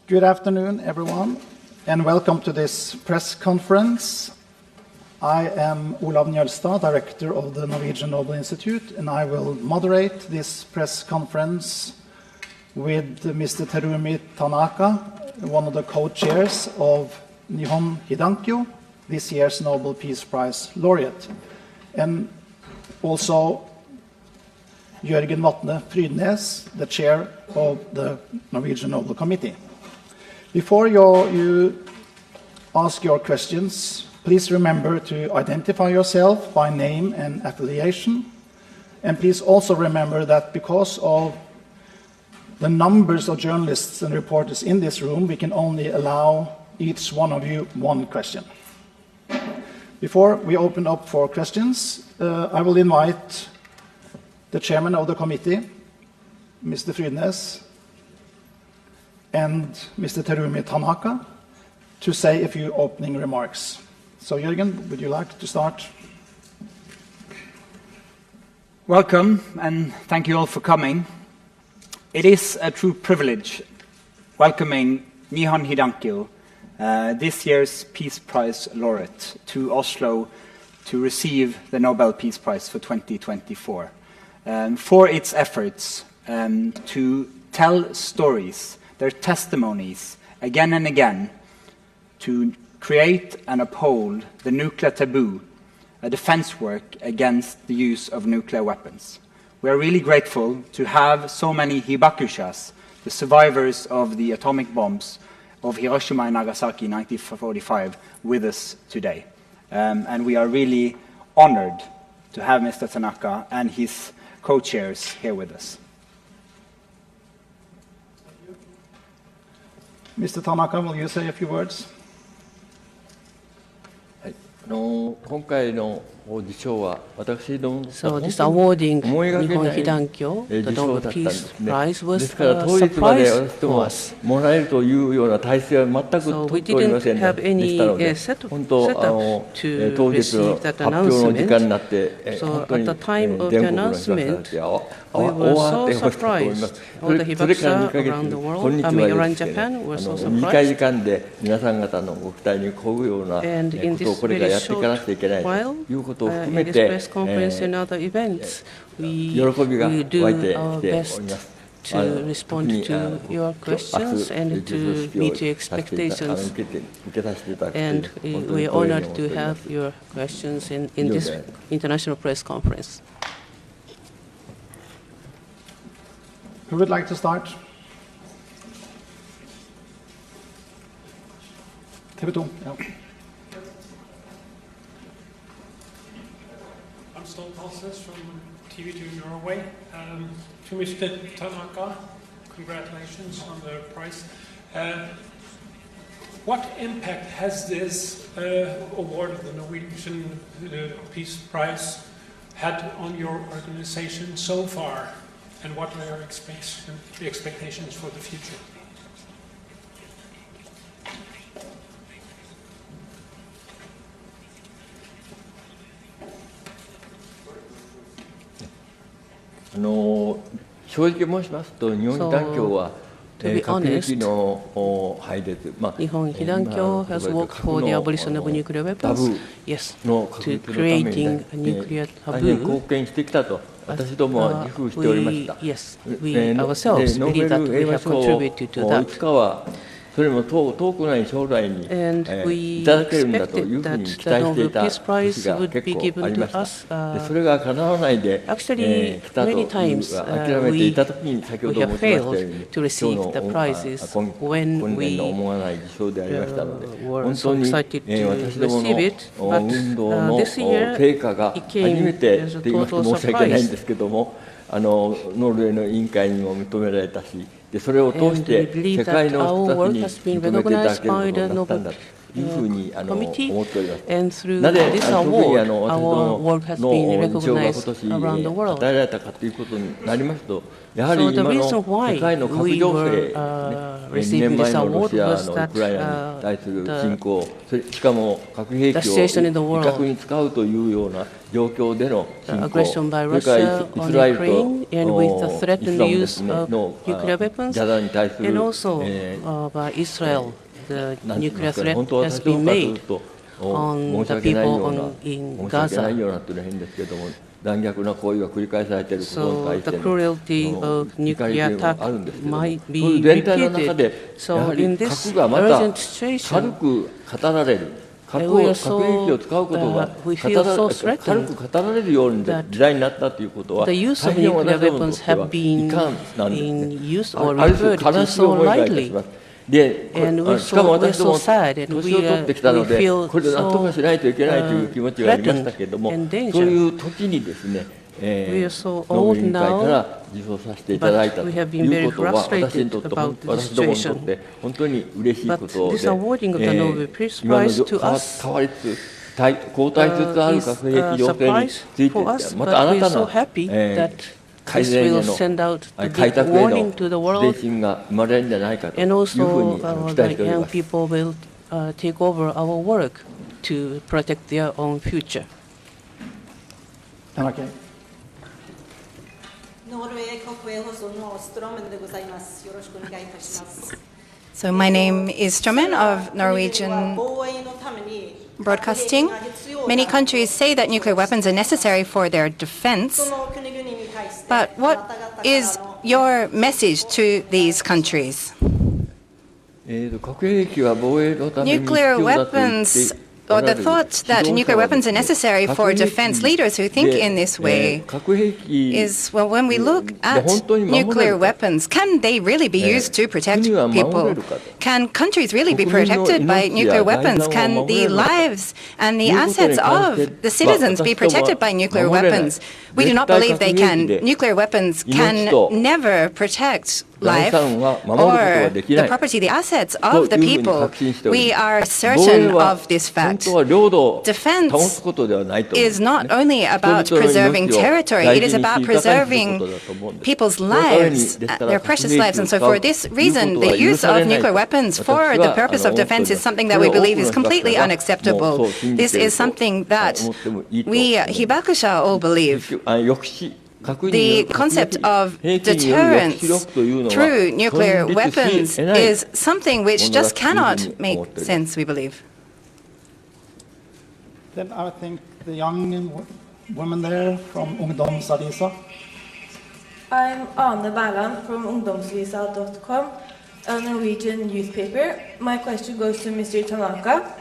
Good afternoon, everyone, and welcome to this press conference. I am Olav Njølstad, Director of the Norwegian Nobel Institute, and I will moderate this press conference with Mr. Terumi Tanaka, one of the co-chairs of Nihon Hidankyo, this year's Nobel Peace Prize laureate, and also Jørgen Vatne Frydnes, the chair of the Norwegian Nobel Committee. Before you ask your questions, please remember to identify yourself by name and affiliation. And please also remember that because of the numbers of journalists and reporters in this room, we can only allow each one of you one question. Before we open up for questions, I will invite the chairman of the committee, Mr. Frydnes, and Mr. Terumi Tanaka, to say a few opening remarks. So, Jørgen, would you like to start? Welcome, and thank you all for coming. It is a true privilege welcoming Nihon Hidankyo, this year's Peace Prize laureate, to Oslo to receive the Nobel Peace Prize for 2024 for its efforts to tell stories, their testimonies, again and again, to create and uphold the nuclear taboo, a defense work against the use of nuclear weapons. We are really grateful to have so many hibakushas, the survivors of the atomic bombs of Hiroshima and Nagasaki in 1945, with us today. And we are really honored to have Mr. Tanaka and his co-chairs here with us. Mr. Tanaka, will you say a few words? 今回の受賞は私ども So this awarding Nihon Hidankyo, the Nobel Peace Prize, was a surprise for us. So we didn't have any setup to receive that announcement. So at the time of the announcement, we were so surprised. All the hibakusha around the world, around Japan, were so surprised. And in this very short while, in this press conference and other events, we do our best to respond to your questions and to meet your expectations. And we are honored to have your questions in this international press conference. Who would like to start? TV2. Yeah. I'm Ståle Talsnes from TV2 Norway. To Mr. Tanaka, congratulations on the prize. What impact has this award of the Norwegian Peace Prize had on your organization so far, and what are your expectations for the future? So, to be honest, Nihon Hidankyo has worked for the abolition of nuclear weapons, yes, to creating a nuclear taboo. We ourselves believe that we have contributed to that. And we expected that the Nobel Peace Prize would be given to us. Actually, many times we have failed to receive the prizes when we were so excited to receive it. But this year, it came as a total surprise. And we believe that our work has been recognized by the Nobel committee, and through this award, our work has been recognized around the world. So the reason why we were receiving this award was that the situation in the world, the aggression by Russia on Ukraine, and with the threatened use of nuclear weapons, and also by Israel, the nuclear threat has been made on the people in Gaza. So the cruelty of nuclear attack might be repeated. So in this urgent situation, we feel so threatened that the use of nuclear weapons have been in use or referred to so lightly. And we're so sad, and we feel so threatened and dangerous. We are so old now, but we have been very frustrated about the situation. But this awarding of the Nobel Peace Prize to us is a surprise for us, but we are so happy that this will send out a big warning to the world, and also the young people will take over our work to protect their own future. Okay. So my name is Strømmen of Norwegian Broadcasting. Many countries say that nuclear weapons are necessary for their defense. But what is your message to these countries? Nuclear weapons, or the thought that nuclear weapons are necessary for defense leaders who think in this way is, well, when we look at nuclear weapons, can they really be used to protect people? Can countries really be protected by nuclear weapons? Can the lives and the assets of the citizens be protected by nuclear weapons? We do not believe they can. Nuclear weapons can never protect life or the property, the assets of the people. We are certain of this fact. Defense is not only about preserving territory, it is about preserving people's lives, their precious lives. And so for this reason, the use of nuclear weapons for the purpose of defense is something that we believe is completely unacceptable. This is something that we Hibakusha all believe. The concept of deterrence through nuclear weapons is something which just cannot make sense, we believe. Then I think the young woman there from Ungdomsavisa. I'm Ane Berland from ungdomsvisa.com, a Norwegian newspaper. My question goes to Mr. Tanaka.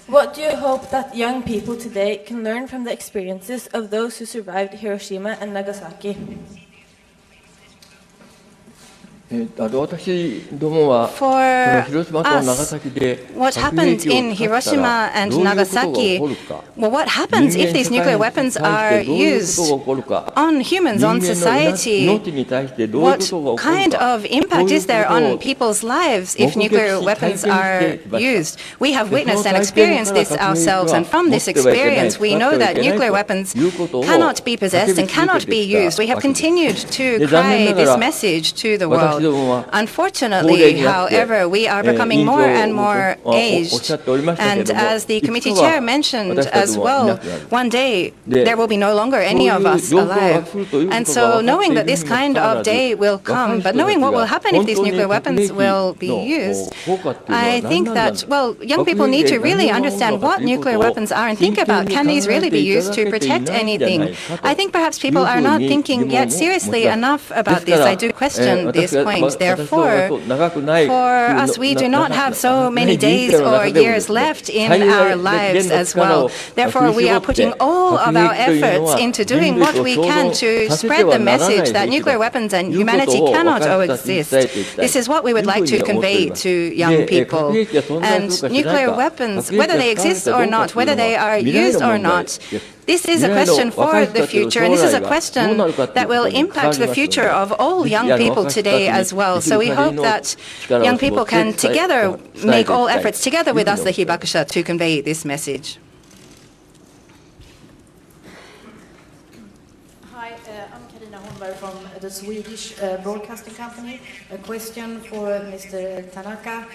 What do you hope that young people today can learn from the experiences of those who survived Hiroshima and Nagasaki? For us, what happened in Hiroshima and Nagasaki, well, what happens if these nuclear weapons are used on humans, on society? What kind of impact is there on people's lives if nuclear weapons are used? We have witnessed and experienced this ourselves, and from this experience we know that nuclear weapons cannot be possessed and cannot be used. We have continued to cry this message to the world. Unfortunately, however, we are becoming more and more aged, and as the committee chair mentioned as well, one day there will be no longer any of us alive. And so knowing that this kind of day will come, but knowing what will happen if these nuclear weapons will be used, I think that, well, young people need to really understand what nuclear weapons are and think about, can these really be used to protect anything? I think perhaps people are not thinking yet seriously enough about this. I do question this point. Therefore, for us, we do not have so many days or years left in our lives as well. Therefore, we are putting all of our efforts into doing what we can to spread the message that nuclear weapons and humanity cannot coexist. This is what we would like to convey to young people. And nuclear weapons, whether they exist or not, whether they are used or not, This is a question for the future, and this is a question that will impact the future of all young people today as well. So we hope that young people can together make all efforts together with us, the Hibakusha, to convey this message. Hi, I'm Karina Holmberg from the Swedish Broadcasting Company. A question for Mr. Tanaka.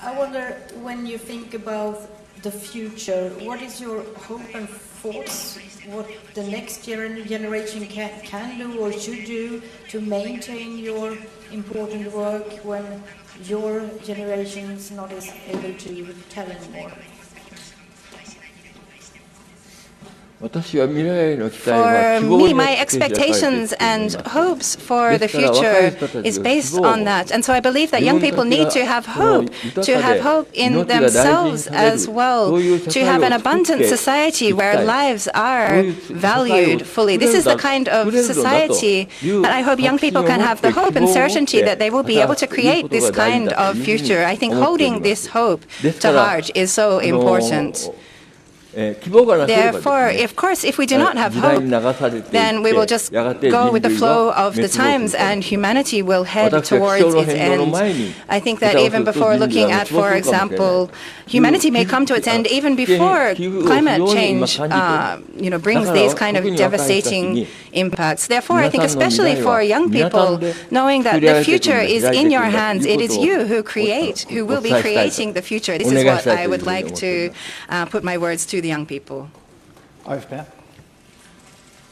I wonder, when you think about the future, what is your hope and thoughts, what the next generation can do or should do to maintain your important work when your generation is not able to tell anymore? For me, my expectations and hopes for the future is based on that. And so I believe that young people need to have hope in themselves as well, to have an abundant society where lives are valued fully. This is the kind of society that I hope young people can have the hope and certainty that they will be able to create this kind of future. I think holding this hope to heart is so important. Therefore, of course, if we do not have hope, then we will just go with the flow of the times and humanity will head towards its end. I think that even before looking at, for example, humanity may come to its end even before climate change brings these kind of devastating impacts. Therefore, I think especially for young people, knowing that the future is in your hands, it is you who will be creating the future. This is what I would like to put my words to the young people. AFP.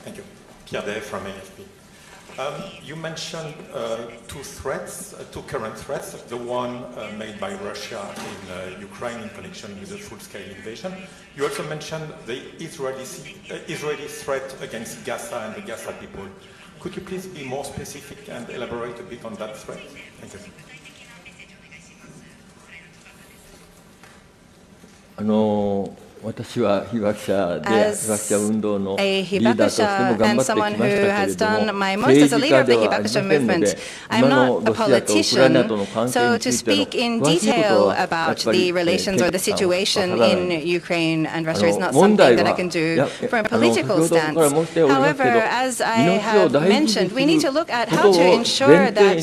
Thank you. Pierre Day from AFP. You mentioned two current threats, the one made by Russia in Ukraine in connection with the full-scale invasion. You also mentioned the Israeli threat against Gaza and the Gaza people. Could you please be more specific and elaborate a bit on that threat? Thank you. As a Hibakusha and someone who has done my most as a leader of the Hibakusha movement, I'm not a politician, so to speak in detail about the relations or the situation in Ukraine and Russia is not something that I can do from a political stance. However, as I have mentioned, we need to look at how to ensure that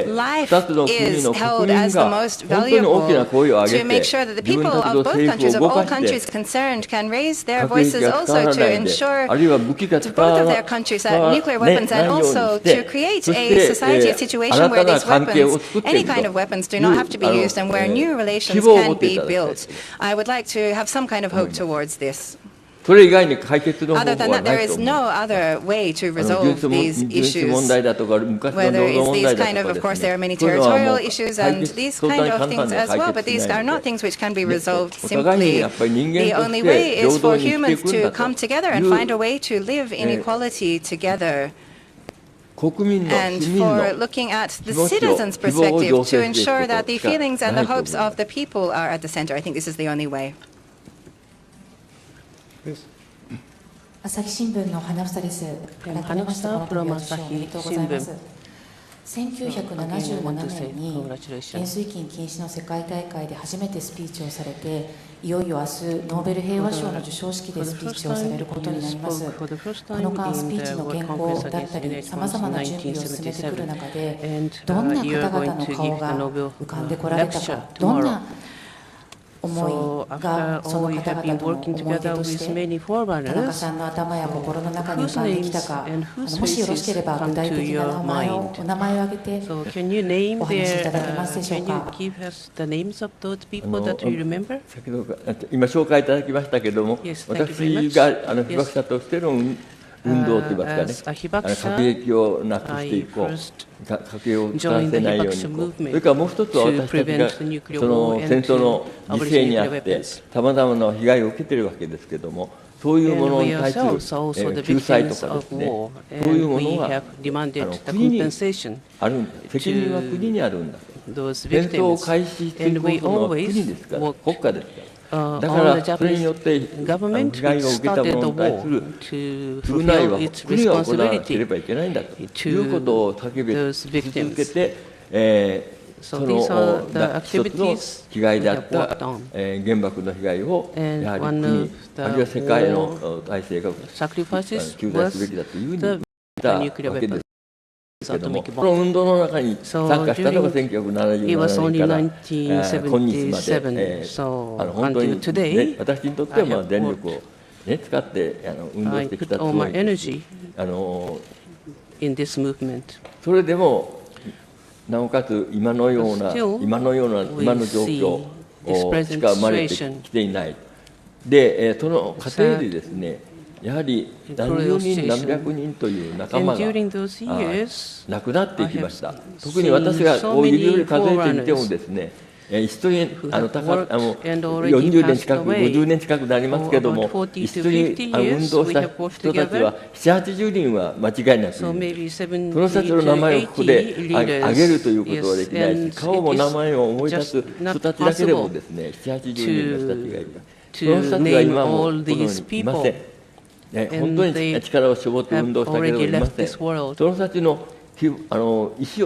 life is held as the most valuable, to make sure that the people of both countries, of all countries concerned, can raise their voices also to ensure to both of their countries that nuclear weapons, and also to create a society, a situation where these weapons, any kind of weapons, do not have to be used and where new relations can be built. I would like to have some kind of hope towards this. Other than that, there is no other way to resolve these issues. Whether it's these kind of course, there are many territorial issues and these kind of things as well, but these are not things which can be resolved simply. The only way is for humans to come together and find a way to live in equality together. And for looking at the citizens' perspective, to ensure that the feelings and the hopes of the people are at the center. I think this is the only way. 朝日新聞の花房です。改めましてこの度は受賞おめでとうございます。1977年に円錐金禁止の世界大会で初めてスピーチをされて、いよいよ明日ノーベル平和賞の授賞式でスピーチをされることになります。この間スピーチの原稿だったりさまざまな準備を進めてくる中で、どんな方々の顔が浮かんでこられたか、どんな思いがその方々の思い出として田中さんの頭や心の中に浮かんできたか、もしよろしければ具体的なお名前を挙げてお話しいただけますでしょうか。先ほど今紹介いただきましたけれども、私が被爆者としての運動といいますかね、核兵器をなくしていこう、核兵器を使わせないようにいこう、それからもう一つは私たちがその戦争の犠牲にあってさまざまな被害を受けているわけですけれども、そういうものに対する救済とかですね、そういうものは国にあるんだ、責任は国にあるんだと。戦争を開始していこうというのは国ですから、国家ですから。だからそれによって被害を受けた者に対する償いは国が行わなければいけないんだということを叫び続けて、その一つの被害であった原爆の被害をやはり国、あるいは世界の体制が救済すべきだというふうに言ったわけですけれども、この運動の中に参加したのが1977年から今日まで、本当に、私にとっては電力を、使って運動してきたつもりです。それでもなおかつ今の状況しか生まれてきていない。で、その過程でですね、やはり何十人何百人という仲間が亡くなっていきました。特に私が指折り数えてみてもですね、一人40年近く、50年近くなりますけれども、一緒に運動した人たちは7、80人は間違いなくいる。その人たちの名前をここで挙げるということはできないし、顔も名前を思い出す人たちだけでもですね、7、80人の人たちがいる。その人たちは今もこの世にいません。本当に力を絞って運動したけれどもいません。その人たちの意思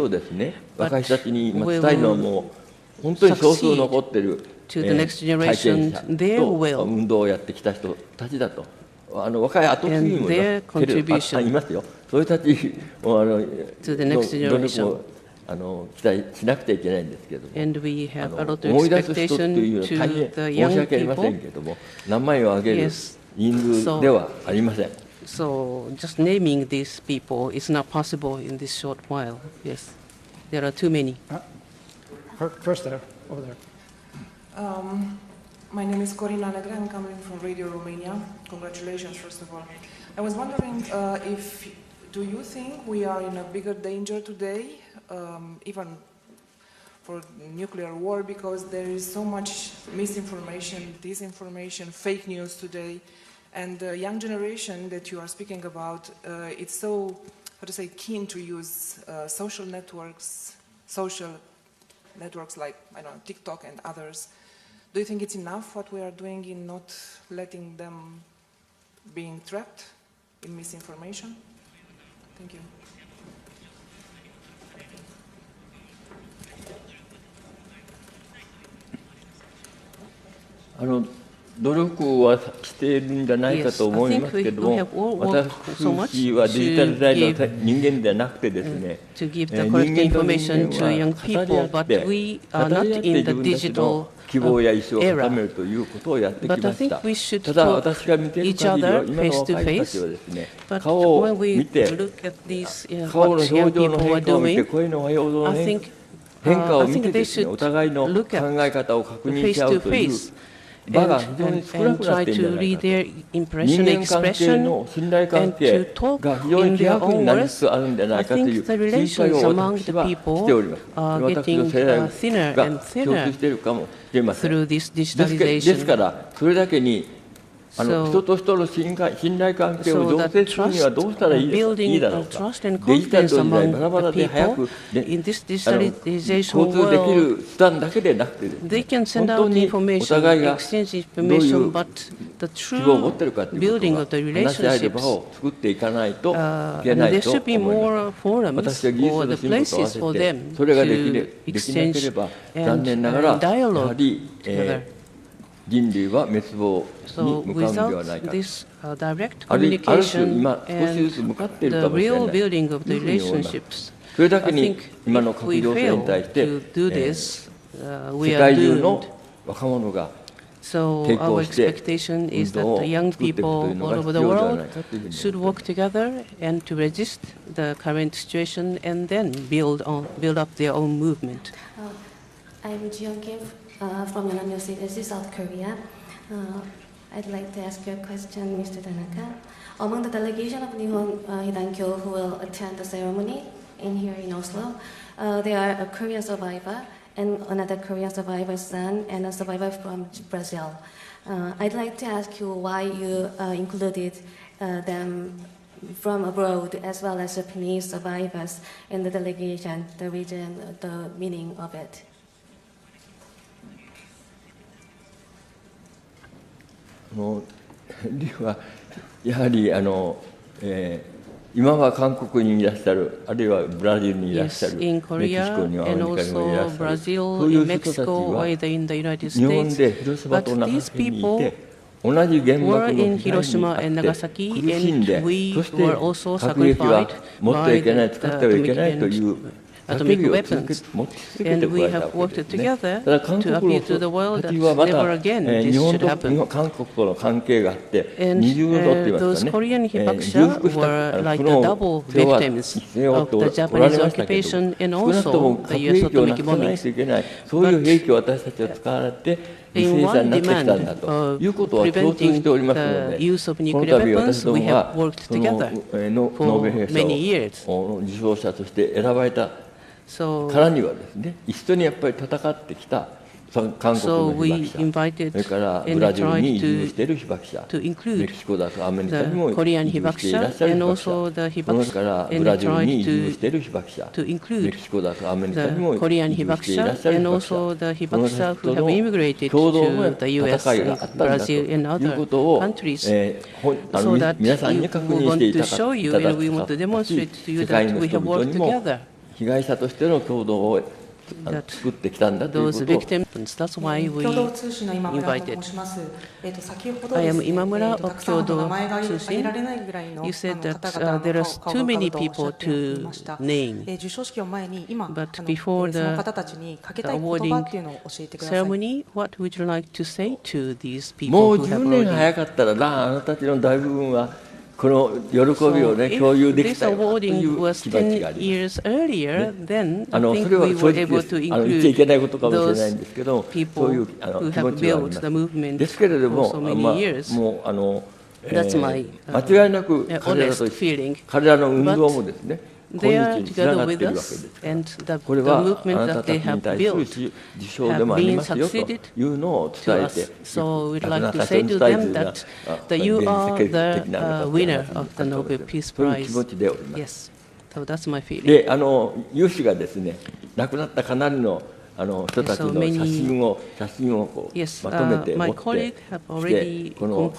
をですね、若い人たちに伝えるのはもう、本当に少数残っている体験者と運動をやってきた人たちだと、若い後継ぎもいますよ、そういう人たちの努力を期待しなくてはいけないんですけれども、思い出す人というのは大変申し訳ありませんけれども、名前を挙げる人数ではありません。So just naming these people is not possible in this short while. Yes, there are too many. First there, over there. My name is Corina Negra. I'm coming from Radio Romania. Congratulations, first of all. I was wondering do you think we are in a bigger danger today, even for nuclear war, because there is so much misinformation, disinformation, fake news today, and the young generation that you are speaking about, it's so, keen to use social networks like, I don't know, TikTok and others. Do you think it's enough what we are doing in not letting them being trapped in misinformation? Thank you. 努力はしているんじゃないかと思いますけれども、私はデジタル時代の人間ではなくてですね、人間と人間は語り合って自分たちの希望や意思を固めるということをやってきました。ただ私が見ている限りは、今の若い人たちはですね、顔を見て、顔の表情の変化を見て、声の表情の変化を見てですね、お互いの考え方を確認し合うという場が非常に少なくなっているんじゃないかと。人間関係の信頼関係が非常に希薄になりつつあるんじゃないかという心配を私はしております。私の世代が共通しているかもしれません。ですから、それだけに人と人の信頼関係を醸成するにはどうしたらいいだろうか。デジタルの時代バラバラで早く交通できる手段だけでなくてですね、本当にお互いがどういう希望を持っているかということは話し合える場を作っていかないといけないと思います。私は技術の進歩と合わせてそれができなければ残念ながらやはり人類は滅亡に向かうのではないか。ある種今少しずつ向かっているかもしれないというふうに思います。それだけに今の核情勢に対して世界中の若者が抵抗して運動を作っていくというのが必要ではないかというふうに思います。From University of South Korea. I'd like to ask you a question, Mr. Tanaka. Among the delegation of Nihon Hidankyo who will attend the ceremony here in Oslo, there are a Korean survivor and another Korean survivor's son and a survivor from Brazil. I'd like to ask you why you included them from abroad as well as Japanese survivors in the delegation, the reason, the meaning of it. 理由はやはり今は韓国にいらっしゃる、あるいはブラジルにいらっしゃる、メキシコにはアメリカにもいらっしゃる、そういう人たちは日本で広島と長崎にいて、同じ原爆の被害にあって苦しんで、そして核兵器は持ってはいけない、使ってはいけないというatomic weapons, and we have worked together to appeal to the world that never again this should happen. And those Korean hibakusha were like the double victims of the Japanese occupation and also the US atomic bombings. But in one demand of preventing the use of nuclear weapons, we have worked together for many years. からにはですね、一緒にやっぱり戦ってきた韓国の被爆者、それからブラジルに移住している被爆者、メキシコだとアメリカにも移住していらっしゃる被爆者、それからブラジルに移住している被爆者、メキシコだとアメリカにも移住していらっしゃる被爆者、その人との共同の戦いがあったんだということを皆さんに確認していただきたかったし、世界の人々にも被害者としての共同を作ってきたんだということを。That's why we invited. I am Imamura of Kyodo Tsushin. You said that there are too many people to name. But before the awarding ceremony, what would you like to say to these people who have already? もう10年早かったらな、あなたたちの大部分はこの喜びをね、共有できたよという気持ちがあります。それは正直言っちゃいけないことかもしれないんですけど、そういう気持ちはあります。ですけれども、もう間違いなく彼らの運動もですね、They are together with us, and the movement that they have built have been succeeded to us. So we'd like to say to them that you are the winner of the Nobel Peace Prize. Yes, so that's my feeling. で、有志がですね、亡くなったかなりの人たちの写真をこうまとめて持ってきて、この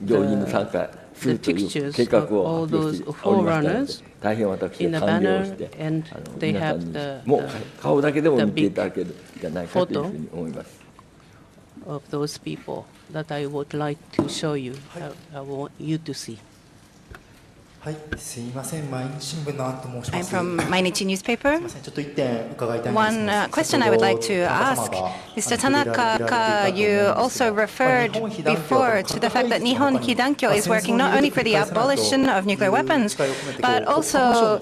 行事に参加するという計画を発表しておりましたので、大変私は感動して、皆さんにもう顔だけでも見ていただけるんじゃないかというふうに思います。Of those people that I would like to show you, I want you to see. はい、すいません、毎日新聞のアンと申します。 I'm from Mainichi newspaper. ちょっと一点伺いたいんですけど。 One question I would like to ask, Mr. Tanaka, you also referred before to the fact that Nihon Hidankyo is working not only for the abolition of nuclear weapons, but also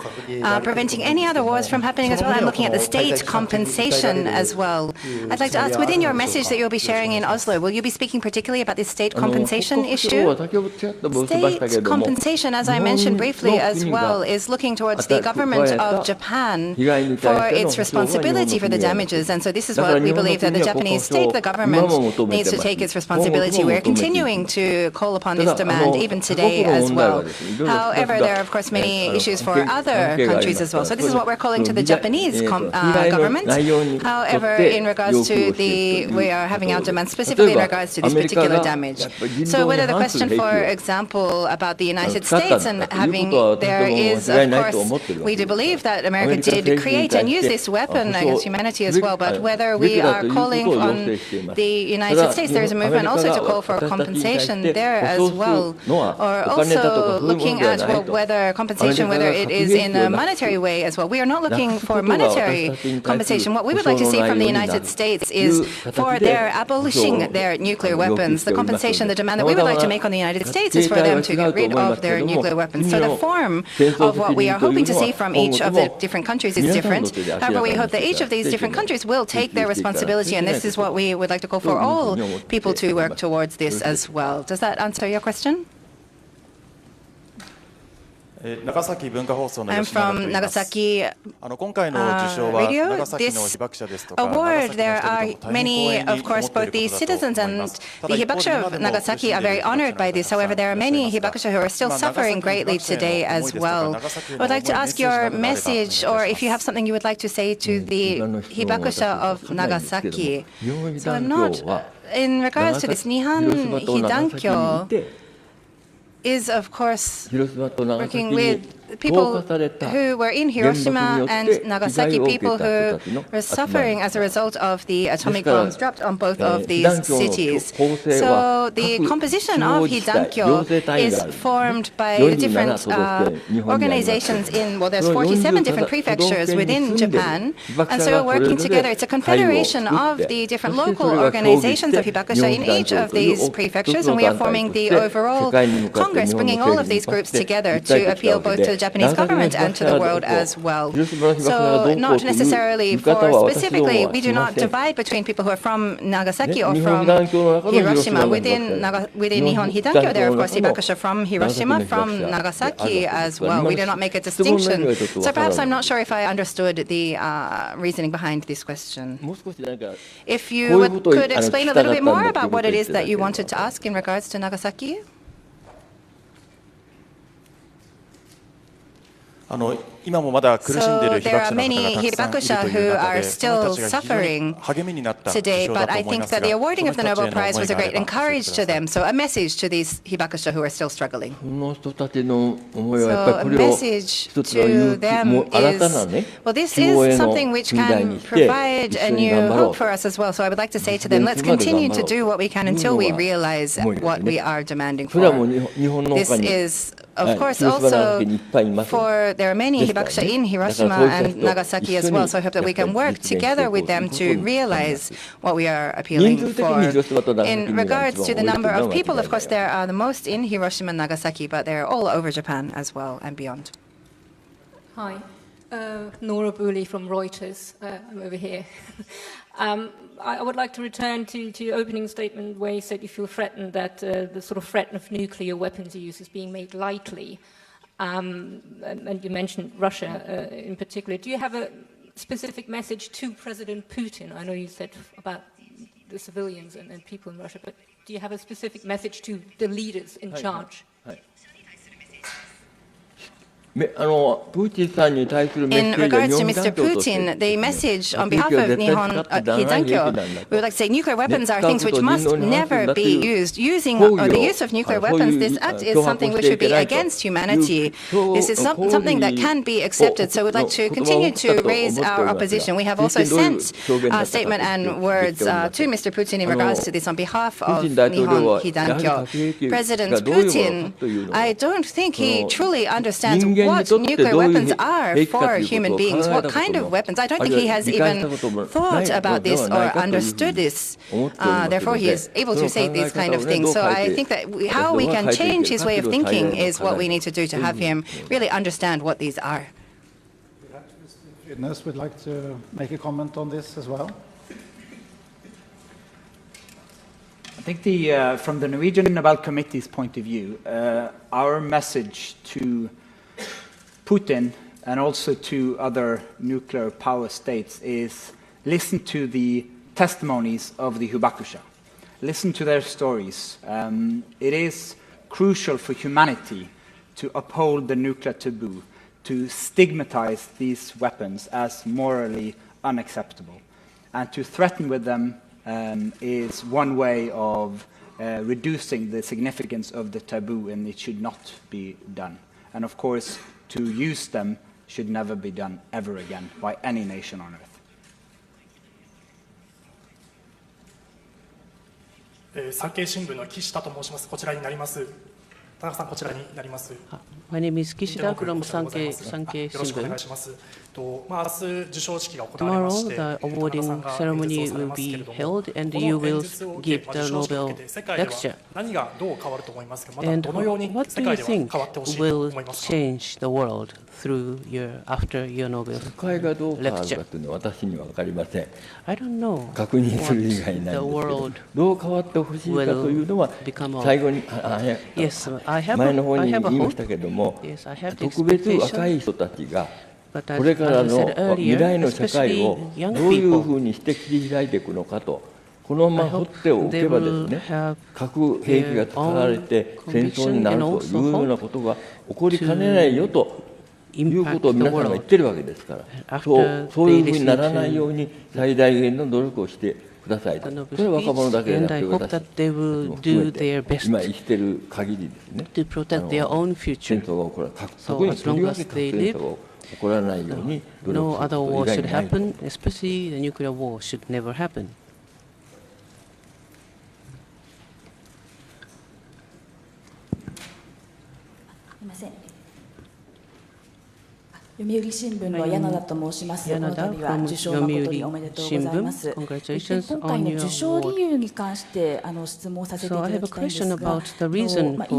preventing any other wars from happening as well, and looking at the state compensation as well. I'd like to ask, within your message that you'll be sharing in Oslo, will you be speaking particularly about this state compensation issue? State compensation, as I mentioned briefly as well, is looking towards the government of Japan for its responsibility for the damages, and so this is what we believe that the Japanese state, the government, needs to take its responsibility. We are continuing to call upon this demand even today as well. However, there are of course many issues for other countries as well, so this is what we're calling to the Japanese government. However, in regards to we are having our demand specifically in regards to this particular damage. So whether the question, for example, about the United States and there is, of course, we do believe that America did create and use this weapon against humanity as well, but whether we are calling on the United States, there is a movement also to call for compensation there as well, or also looking at whether compensation, whether it is in a monetary way as well. We are not looking for monetary compensation. What we would like to see from the United States is for their abolishing their nuclear weapons. The compensation, the demand that we would like to make on the United States is for them to get rid of their nuclear weapons. So the form of what we are hoping to see from each of the different countries is different. However, we hope that each of these different countries will take their responsibility, and this is what we would like to call for all people to work towards this as well. Does that answer your question? I'm from Nagasaki Radio. This award, there are many, of course, both the citizens and the hibakusha of Nagasaki are very honored by this. However, there are many hibakusha who are still suffering greatly today as well. I would like to ask your message, or if you have something you would like to say to the hibakusha of Nagasaki. So I'm not, in regards to this Nihon Hidankyo, is, of course, working with people who were in Hiroshima and Nagasaki, people who were suffering as a result of the atomic bombs dropped on both of these cities. So the composition of Hidankyo is formed by the different organizations in, well, there's 47 different prefectures within Japan, and so we're working together. It's a confederation of the different local organizations of hibakusha in each of these prefectures, and we are forming the overall Congress, bringing all of these groups together to appeal both to the Japanese government and to the world as well. So not necessarily for specifically, we do not divide between people who are from Nagasaki or from Hiroshima. Within Nihon Hidankyo, there are of course hibakusha from Hiroshima, from Nagasaki as well. We do not make a distinction. So perhaps I'm not sure if I understood the reasoning behind this question. If you could explain a little bit more about what it is that you wanted to ask in regards to Nagasaki? So there are many hibakusha who are still suffering today, but I think that the awarding of the Nobel Prize was a great encouragement to them. So a message to these hibakusha who are still struggling. So a message to them is, well, this is something which can provide a new hope for us as well. So I would like to say to them, let's continue to do what we can until we realize what we are demanding for. This is, of course, also for there are many hibakusha in Hiroshima and Nagasaki as well, so I hope that we can work together with them to realize what we are appealing for. In regards to the number of people, of course, there are the most in Hiroshima and Nagasaki, but they're all over Japan as well and beyond. Hi, Nora Booley from Reuters. I'm over here. I would like to return to your opening statement where you said you feel threatened that the sort of threat of nuclear weapons use is being made lightly. And you mentioned Russia in particular. Do you have a specific message to President Putin? I know you said about the civilians and people in Russia, but do you have a specific message to the leaders in charge? In regards to Mr. Putin, the message on behalf of Nihon Hidankyo, we would like to say nuclear weapons are things which must never be used. The use of nuclear weapons, this act is something which would be against humanity. This is something that can be accepted, so we'd like to continue to raise our opposition. We have also sent a statement and words to Mr. Putin in regards to this on behalf of Nihon Hidankyo. President Putin, I don't think he truly understands what nuclear weapons are for human beings, what kind of weapons. I don't think he has even thought about this or understood this. Therefore, he is able to say these kind of things. So I think that how we can change his way of thinking is what we need to do to have him really understand what these are. Ines would like to make a comment on this as well. I think from the Norwegian Nobel Committee's point of view, our message to Putin and also to other nuclear power states is listen to the testimonies of the hibakusha. Listen to their stories. It is crucial for humanity to uphold the nuclear taboo, to stigmatize these weapons as morally unacceptable. And to threaten with them is one way of reducing the significance of the taboo, and it should not be done. And of course, to use them should never be done ever again by any nation on earth. 産経新聞の岸田と申します。こちらになります。田中さん、こちらになります。My name is Kishida from Sankei Shimbun. よろしくお願いします。明日授賞式が行われま Tomorrow して、 the awarding ceremony will be held, and you will give the Nobel lecture. 何がどう変わると思いますか。また And どのように what 世 do 界 you では think 変わってほしいと will 思いますか。 change the world through after your Nobel 世界がどう変わるか lecture? というのは私には分かりません。 I don't know 確認する以外ないんですけ what the ど、 world どう変わってほしいかというのは become 最後に Yes, I have 前の方 I に have 言 a いま hope. したけれども、 Yes, I have the 特別 expectation. 若い人たちが But これからの as I said 未 earlier, 来の社会を especially young どういう people, ふうにして切り開いていくのかと、このまま放っておけばですね、核兵器が使われて戦争になるというようなことが起こりかねないよということを皆さんが言ってるわけですから、そういうふうにならないように最大限の努力をしてくださいと。それは若者だけでなくて私今生きてる限りですね。戦争が起こらない。特にとりわけ核戦争が起こらないように努力すること以外にないと。especially the nuclear war should never happen. すみません。読売新聞の柳田と申します。この度は受賞誠におめでとうございます。今回の受賞理由に関して質問させていただきたいんですが、委員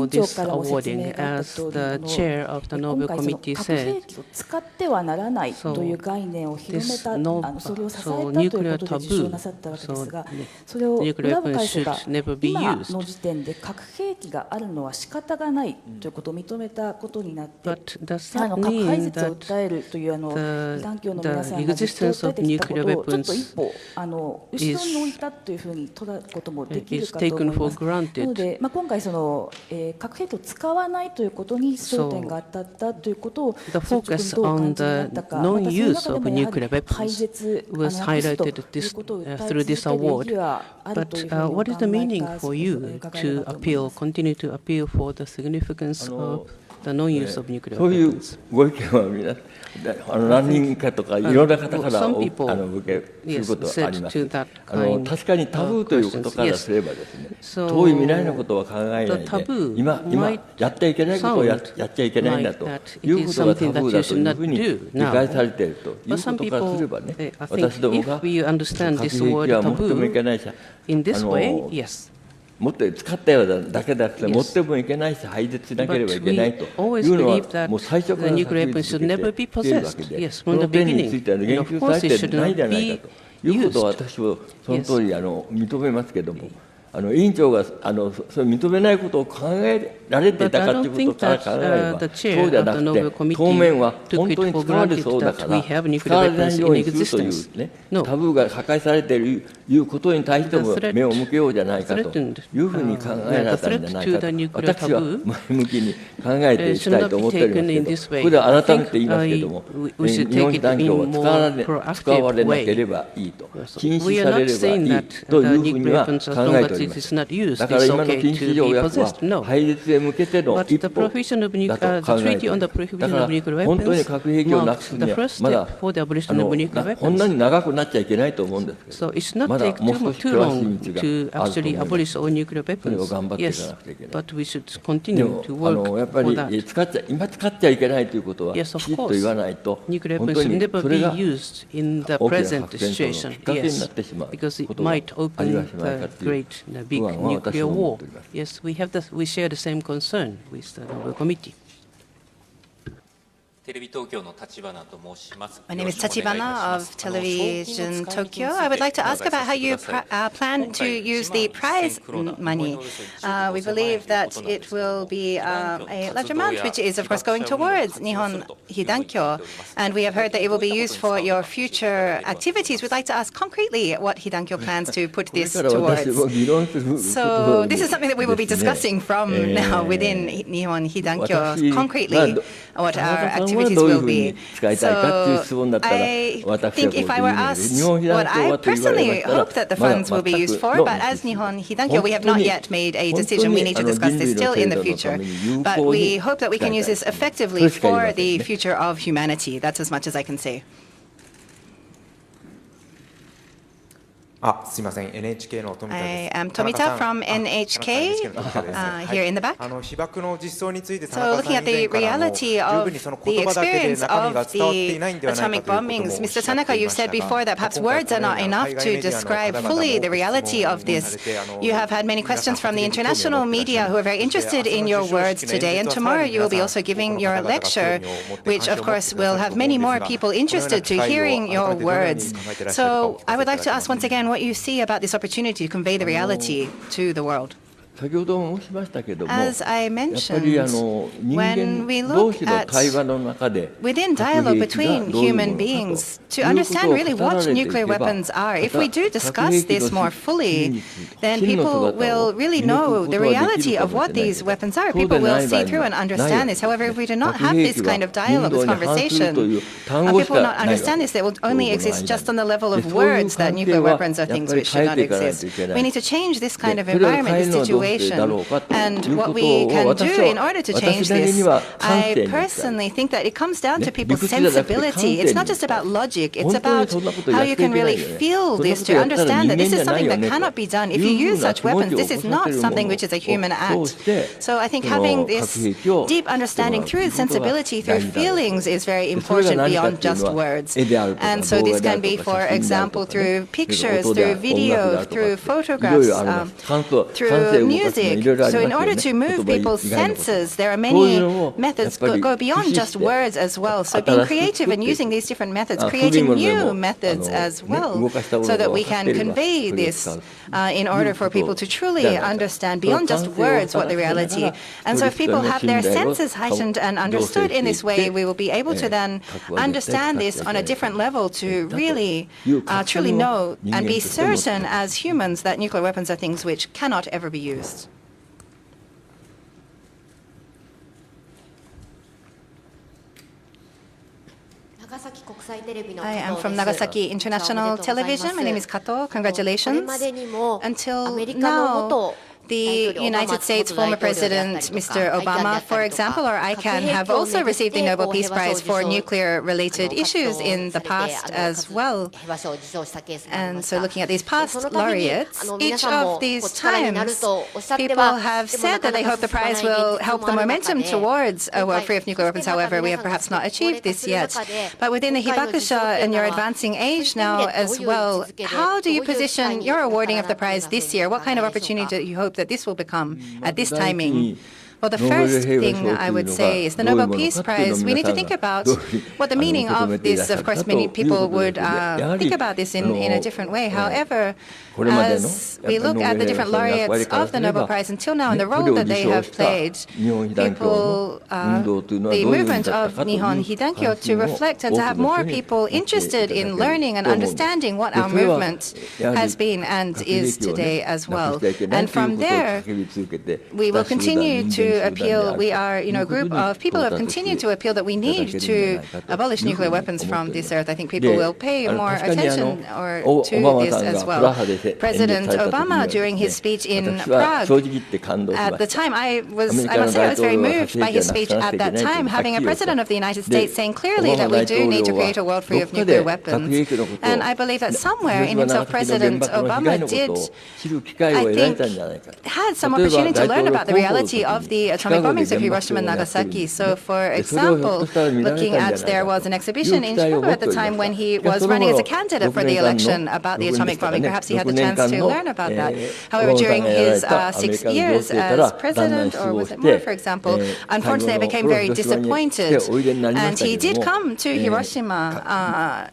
長からも説明があった通り今回核兵器を使ってはならないという概念を広めた、それを支えたということで受賞なさったわけですが、それを裏部会社が今の時点で核兵器があるのは仕方がないということを認めたことになって、核廃絶を訴えるという環境の皆さんがずっと訴えてきたことをちょっと一歩後ろに置いたというふうに捉えることもできるかと思います。なので、今回核兵器を使わないということに焦点が当たったということを率直にどう感じになったか、またその中でもやはり廃絶なくすということを訴え続ける意義はあるというふうにお考えか、そのことを伺えればと思います。continue to appeal for the significance of the non-use of nuclear weapons. そういうご意見は皆何人かとかいろんな方から受けすることはあります。確かにタブーということからすればですね、遠い未来のことは考えないで、今やってはいけないことをやっちゃいけないんだということがタブーだというふうに理解されているということからすればね、私どもが核兵器は持ってもいけないし、持って使ったようだけでなくて持ってもいけないし廃絶しなければいけないというのはもう最初から確立しているわけで、その点については言及されてないじゃないかということは私はその通り認めますけれども、委員長がそれ認めないことを考えられていたかということから考えればそうじゃなくて、当面は本当に使われそうだから使われないようにするというね、タブーが破壊されているいうことに対しても目を向けようじゃないかというふうに考えられたんじゃないかと私は前向きに考えていきたいと思っておりますけど、これでは改めて言いますけれども、日本被団協は使われなければいいと、禁止されればいいというふうには考えております。だから今の禁止条約は廃絶へ向けての一歩だと考えています。だから本当に核兵器をなくすにはまだこんなに長くなっちゃいけないと思うんですけど、まだもう少し詳しい道があると思います。それを頑張っていかなくちゃいけない。でもやっぱり今使っちゃいけないということはきちっと言わないと、本当にそれが大きな核戦争のきっかけになってしまうことがありはしないかというbig nuclear war. Yes, we share the same concern with the Nobel Committee. My name is Tachibana of Television Tokyo. I would like to ask about how you plan to use the prize money. We believe that it will be a large amount, which is, of course, going towards Nihon Hidankyo. And we have heard that it will be used for your future activities. We'd like to ask concretely what Hidankyo plans to put this towards. So this is something that we will be discussing from now within Nihon Hidankyo concretely, what our activities will be. So I think if I were asked what I personally hope that the funds will be used for, but as Nihon Hidankyo, we have not yet made a decision. We need to discuss this still in the future. But we hope that we can use this effectively for the future of humanity. That's as much as I can say. すみません、NHK の富田です。I am Tomita from NHK here in the back. So looking at the reality of the experience of the atomic bombings, Mr. Tanaka, you've said before that perhaps words are not enough to describe fully the reality of this. You have had many questions from the international media who are very interested in your words today, and tomorrow you will be also giving your lecture, which of course will have many more people interested to hearing your words. So I would like to ask once again what you see about this opportunity to convey the reality to the world. As I mentioned, when we look at within dialogue between human beings, to understand really what nuclear weapons are, if we do discuss this more fully, then people will really know the reality of what these weapons are. People will see through and understand this. However, if we do not have this kind of dialogue, this conversation, people will not understand this. They will only exist just on the level of words that nuclear weapons are things which should not exist. We need to change this kind of environment, this situation. And what we can do in order to change this, I personally think that it comes down to people's sensibility. It's not just about logic, it's about how you can really feel this, to understand that this is something that cannot be done. If you use such weapons, this is not something which is a human act. So I think having this deep understanding through sensibility, through feelings, is very important beyond just words. And so this can be, for example, through pictures, through video, through photographs, through music. So in order to move people's senses, there are many methods go beyond just words as well. So being creative and using these different methods, creating new methods as well, so that we can convey this in order for people to truly understand beyond just words what the reality. And so if people have their senses heightened and understood in this way, we will be able to then understand this on a different level, to really truly know and be certain as humans that nuclear weapons are things which cannot ever be used. I am from Nagasaki International Television. My name is Kato. Congratulations. Until now, the United States former President, Mr. Obama, for example, or ICANN, have also received the Nobel Peace Prize for nuclear-related issues in the past as well. And so looking at these past laureates, each of these times, people have said that they hope the prize will help the momentum towards a world free of nuclear weapons. However, we have perhaps not achieved this yet. But within the Hibakusha and your advancing age now as well, how do you position your awarding of the prize this year? What kind of opportunity do you hope that this will become at this timing? Well, the first thing I would say is the Nobel Peace Prize. We need to think about what the meaning of this. Of course, many people would think about this in a different way. However, as we look at the different laureates of the Nobel Prize until now and the role that they have played, people, the movement of Nihon Hidankyo, to reflect and to have more people interested in learning and understanding what our movement has been and is today as well. And from there, we will continue to appeal. We are, a group of people who have continued to appeal that we need to abolish nuclear weapons from this earth. I think people will pay more attention to this as well. President Obama, during his speech in Prague, at the time, I must say I was very moved by his speech at that time, having a president of the United States saying clearly that we do need to create a world free of nuclear weapons. And I believe that somewhere in himself, President Obama did, I think, had some opportunity to learn about the reality of the atomic bombings of Hiroshima and Nagasaki. So, for example, looking at, there was an exhibition in Chicago at the time when he was running as a candidate for the election about the atomic bombing. Perhaps he had the chance to learn about that. However, during his 6 years as president, or was it more, for example, unfortunately I became very disappointed. And he did come to Hiroshima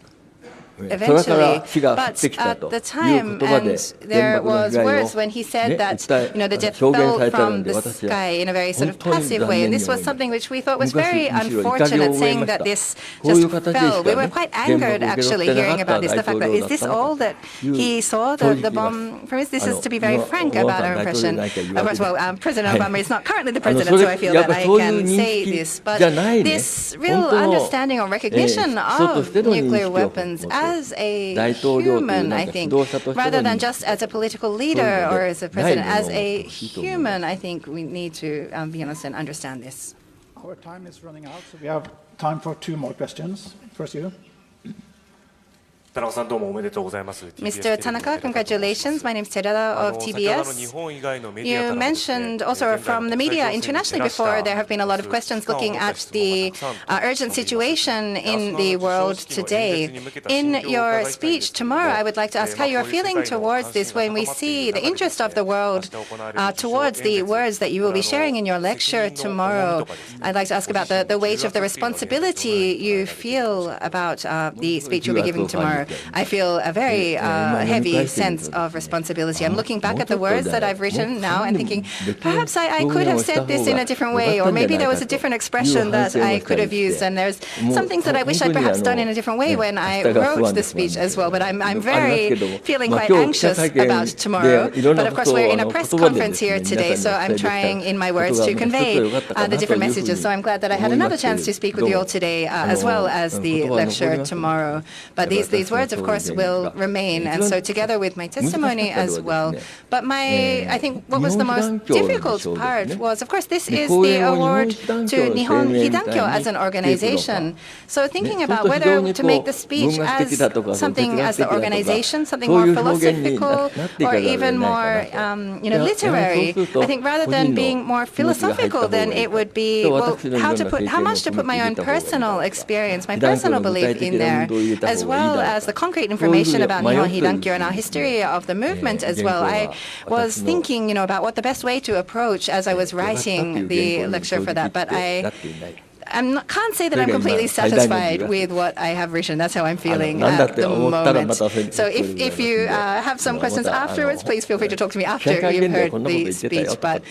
eventually, but at the time, and there was words when he said that, the jet fell from the sky in a very sort of passive way, and this was something which we thought was very unfortunate, saying that this just fell. We were quite angered, actually, hearing about this, the fact that, is this all that he saw, the bomb from this? This is to be very frank about our impression. Of course, well, President Obama is not currently the president, so I feel that I can say this, but this real understanding or recognition of nuclear weapons as a human, I think, rather than just as a political leader or as a president, as a human, I think we need to be honest and understand this. Our time is running out, so we have time for 2 more questions. First, you. Mr. Tanaka, congratulations. My name is Terada of TBS. You mentioned also from the media internationally before, there have been a lot of questions looking at the urgent situation in the world today. In your speech tomorrow, I would like to ask how you are feeling towards this when we see the interest of the world towards the words that you will be sharing in your lecture tomorrow. I'd like to ask about the weight of the responsibility you feel about the speech you'll be giving tomorrow. I feel a very heavy sense of responsibility. I'm looking back at the words that I've written now and thinking, perhaps I could have said this in a different way, or maybe there was a different expression that I could have used, and there's some things that I wish I'd perhaps done in a different way when I wrote the speech as well. But I'm very feeling quite anxious about tomorrow. But of course, we're in a press conference here today, so I'm trying in my words to convey the different messages. So I'm glad that I had another chance to speak with you all today, as well as the lecture tomorrow. But these words, of course, will remain, and so together with my testimony as well. But I think what was the most difficult part was, of course, this is the award to Nihon Hidankyo as an organization. So thinking about whether to make the speech as something as the organization, something more philosophical or even more literary, I think rather than being more philosophical, then it would be, well, how much to put my own personal experience, my personal belief in there, as well as the concrete information about Nihon Hidankyo and our history of the movement as well. I was thinking, about what the best way to approach as I was writing the lecture for that, but I can't say that I'm completely satisfied with what I have written. That's how I'm feeling at the moment. So if you have some questions afterwards, please feel free to talk to me after you've heard the speech. But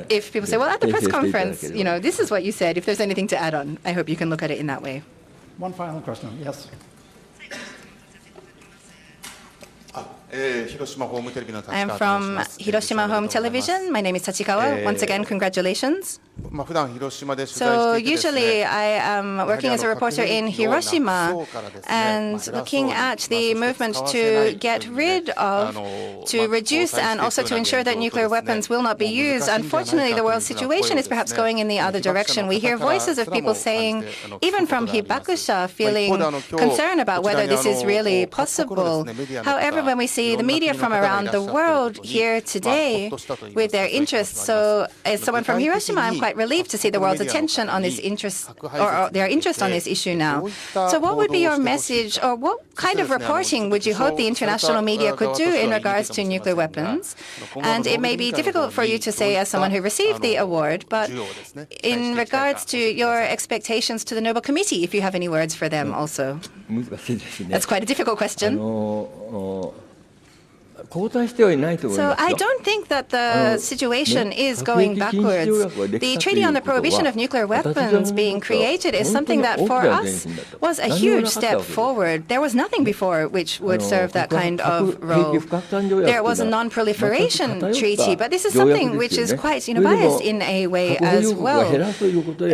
if people say, well, at the press conference, this is what you said, if there's anything to add on, I hope you can look at it in that way. One final question, yes. I am from Hiroshima Home Television. My name is Tachikawa. Once again, congratulations. So usually I am working as a reporter in Hiroshima and looking at the movement to get rid of, to reduce and also to ensure that nuclear weapons will not be used. Unfortunately, the world situation is perhaps going in the other direction. We hear voices of people saying, even from Hibakusha, feeling concerned about whether this is really possible. However, when we see the media from around the world here today with their interests, so as someone from Hiroshima, I'm quite relieved to see the world's attention on this interest, or their interest on this issue now. So what would be your message, or what kind of reporting would you hope the international media could do in regards to nuclear weapons? And it may be difficult for you to say as someone who received the award, but in regards to your expectations to the Nobel Committee, if you have any words for them also. That's quite a difficult question. So I don't think that the situation is going backwards. The Treaty on the Prohibition of Nuclear Weapons being created is something that for us was a huge step forward. There was nothing before which would serve that kind of role. There was a non-proliferation treaty, but this is something which is quite biased in a way as well.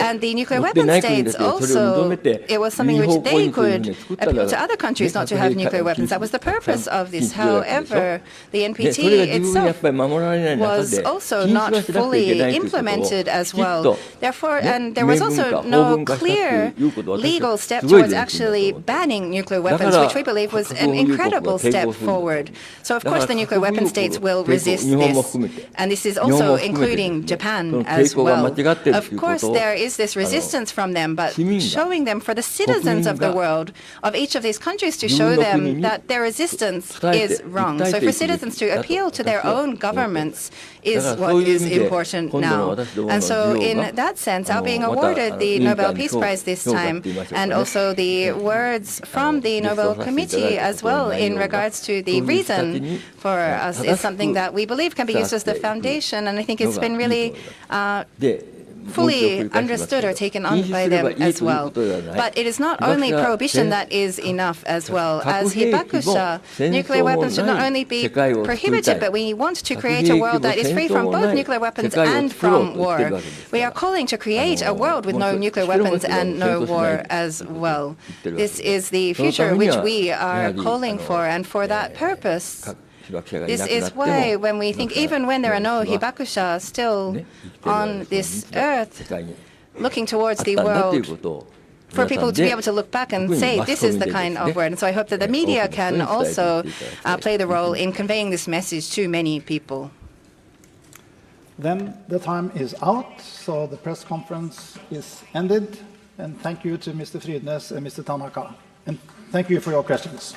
And the nuclear weapon states also, it was something which they could appeal to other countries not to have nuclear weapons. That was the purpose of this. However, the NPT itself was also not fully implemented as well. Therefore, and there was also no clear legal step towards actually banning nuclear weapons, which we believe was an incredible step forward. So, of course, the nuclear weapon states will resist this. And this is also including Japan as well. Of course, there is this resistance from them, but showing them for the citizens of the world, of each of these countries, to show them that their resistance is wrong. So for citizens to appeal to their own governments is what is important now. And so in that sense, our being awarded the Nobel Peace Prize this time, and also the words from the Nobel Committee as well in regards to the reason for us, is something that we believe can be used as the foundation. And I think it's been really fully understood or taken on by them as well. But it is not only prohibition that is enough as well. As Hibakusha, nuclear weapons should not only be prohibited, but we want to create a world that is free from both nuclear weapons and from war. We are calling to create a world with no nuclear weapons and no war as well. This is the future which we are calling for, and for that purpose, this is why when we think, even when there are no Hibakusha still on this earth, looking towards the world, for people to be able to look back and say, this is the kind of word. And so I hope that the media can also play the role in conveying this message to many people. Then the time is out, so the press conference is ended. And thank you to Mr. Frydnes and Mr. Tanaka. And thank you for your questions.